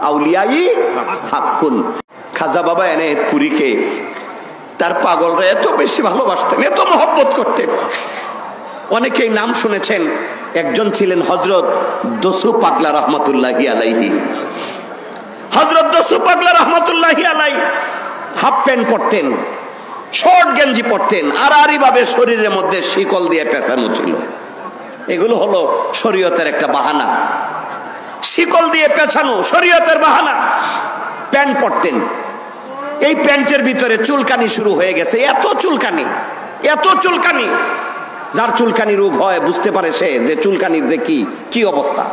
আউলিয়াই হাক্কুন। খাজা বাবা এনায়েতপুরীকে তার পাগলরা এত বেশি ভালোবাসতেন, এত মহব্বত করতেন। অনেকেই নাম শুনেছেন, একজন ছিলেন হযরত দসু পাগলা রহমাতুল্লাহি আলাইহি। হযরত দসু পাগলা রহমাতুল্লাহি আলাইহি হাফ প্যান্ট পরতেন, শর্ট গেঞ্জি পরতেন, আড়াআড়ি ভাবে শরীরের মধ্যে শিকল দিয়ে পেঁচানো ছিল। এগুলো হলো শরীয়তের একটা বাহানা, শিকল দিয়ে পেঁচানো শরীয়তের বাহানা। প্যান্ট পরতেন, এই প্যান্টের ভিতরে চুলকানি শুরু হয়ে গেছে, এত চুলকানি, এত চুলকানি। যার চুলকানি রোগ হয় বুঝতে পারে সে যে চুলকানির যে কি অবস্থা,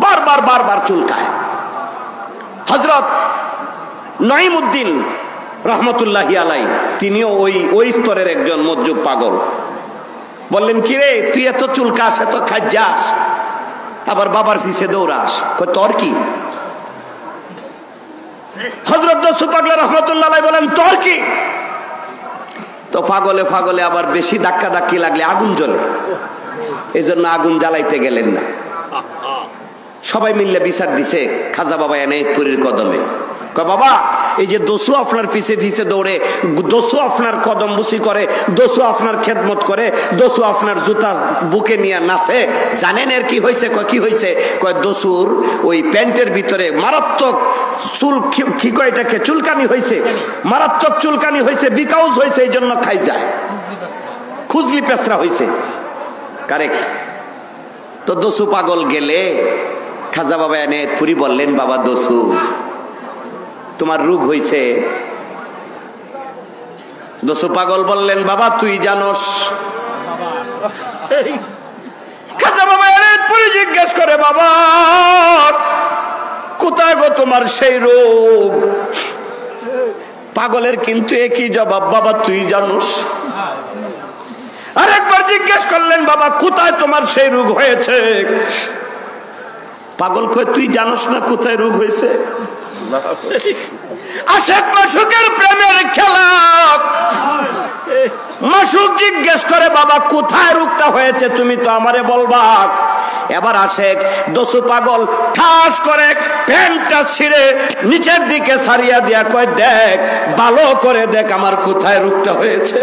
বারবার বারবার চুলকায়। হযরত নঈমউদ্দিন রহমতুল্লাহি আলাইহি তিনিও ওই স্তরের একজন মজ্জুব পাগল। বললেন, কিরে তুই এত চুলকাস, এত খাজ্জাস, আবার বাবার পিছে দৌড়াস, তোর কি? হযরত দসু পাগলা রহমাতুল্লাহ আলাইহি বলেন, তোর কি? তো পাগলে পাগলে আবার বেশি ধাক্কা ধাক্কি লাগলে আগুন জ্বলে, এই জন্য আগুন জ্বালাইতে গেলেন না। সবাই মিললে বিচার দিছে খাজা বাবা এনায়েতপুরীর কদমে। কয়, বাবা এই যে দসু আপনার পিছে পিছে দৌড়ে, দসু আপনার কদম বুসি করে, দসু আপনার খেদমত করে, দসু আপনার জুতা বুকে নিয়ে নাচে, জানেন এর কি হয়েছে? কয়, কি হয়েছে? কয়, দসুর ওই প্যান্টের ভিতরে মারাত্মক চুল, কি কয় এটাকে, চুলকানি হয়েছে, মারাত্মক চুলকানি হয়েছে, বিকাউজ হয়েছে, এই জন্য খাই যায়, খুজলি পেঁচড়া হয়েছে। কারেক্ট। তো দসু পাগল গেলে খাজা বাবা এনায়েতপুরী বললেন, বাবা দসু তোমার রোগ হয়েছে। দসু পাগল বললেন, বাবা তুই জানোস? খাজা বাবা এনায়েতপুরী জিজ্ঞেস করে, বাবা কোথায় গো তোমার সেই রোগ? পাগলের কিন্তু একই জবাব, বাবা তুই জানোস। আরেকবার জিজ্ঞেস করলেন, বাবা কোথায় তোমার সেই রোগ হয়েছে? পাগল কয়, তুই জানোস না কোথায় রোগ হয়েছে? আশেক মাসুকের প্রেমের খেলা। মাসুক জিজ্ঞেস করে, বাবা কোথায় রোগটা হয়েছে তুমি তো আমারে বলবা। এবার আশেক দসু পাগল ঠাস করে প্যান্টটা ছিঁড়ে নিচের দিকে সারিয়া দিয়া কয়, দেখ ভালো করে দেখ আমার কোথায় রোগটা হয়েছে।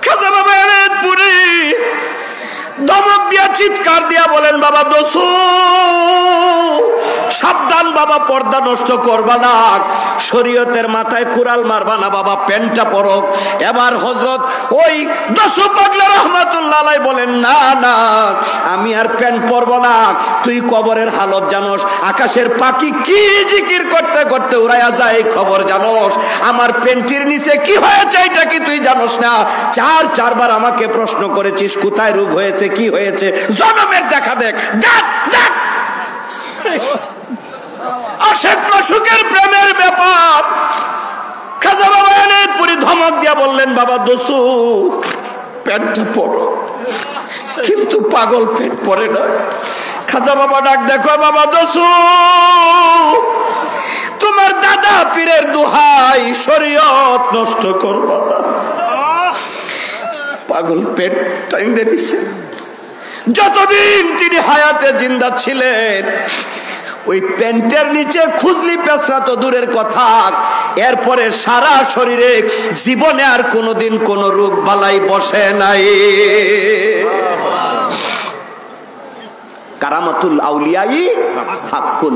খাজা বাবা এনায়েতপুরী ধমক দিয়া চিৎকার দিয়া বলেন, বাবা দসু সাবধান বাবা, পর্দা নষ্ট করবা না, শরীয়তের মাথায় কুড়াল মারবা না বাবা, প্যান্টটা পরো। এবার হযরত ওই দসু পাগলা রহমাতুল্লাহ আলাইহি বলেন, না না আমি আর প্যান্ট পরবো না, তুই কবরের হালত জানোস, আকাশের পাখি কি জিকির করতে করতে উড়াইয়া যায় খবর জানোস, আমার প্যান্টের নিচে কি হয়েছে এটা কি তুই জানোস না? চারবার আমাকে প্রশ্ন করেছিস কোথায় রোগ হয়েছে, কি হয়েছে, জনমের দেখা দেখ, দেখ দেখ। আশেক মাসুকের প্রেমের ব্যাপার। খাজা বাবা এনায়েতপুরী ধমক দিয়া বললেন, বাবা দসু প্যান্টটা পরো। কিন্তু পাগল প্যান্ট পরে না। খাজা বাবা ডাক দেখো, বাবা দসু তোমার দাদা পীরের দোহাই, শরীয়ত নষ্ট করবা না। পাগল প্যান্ট টাইনে দিছে। যতদিন তিনি হায়াতে জিন্দা ছিলেন ওই প্যান্টের নিচে খুজলি পেঁচড়া তো দূরের কথা, এরপরে সারা শরীরে জীবনে আর কোনোদিন কোন রোগ বালাই বসে নাই। কারামাতুল আউলিয়াই হাক্কুন।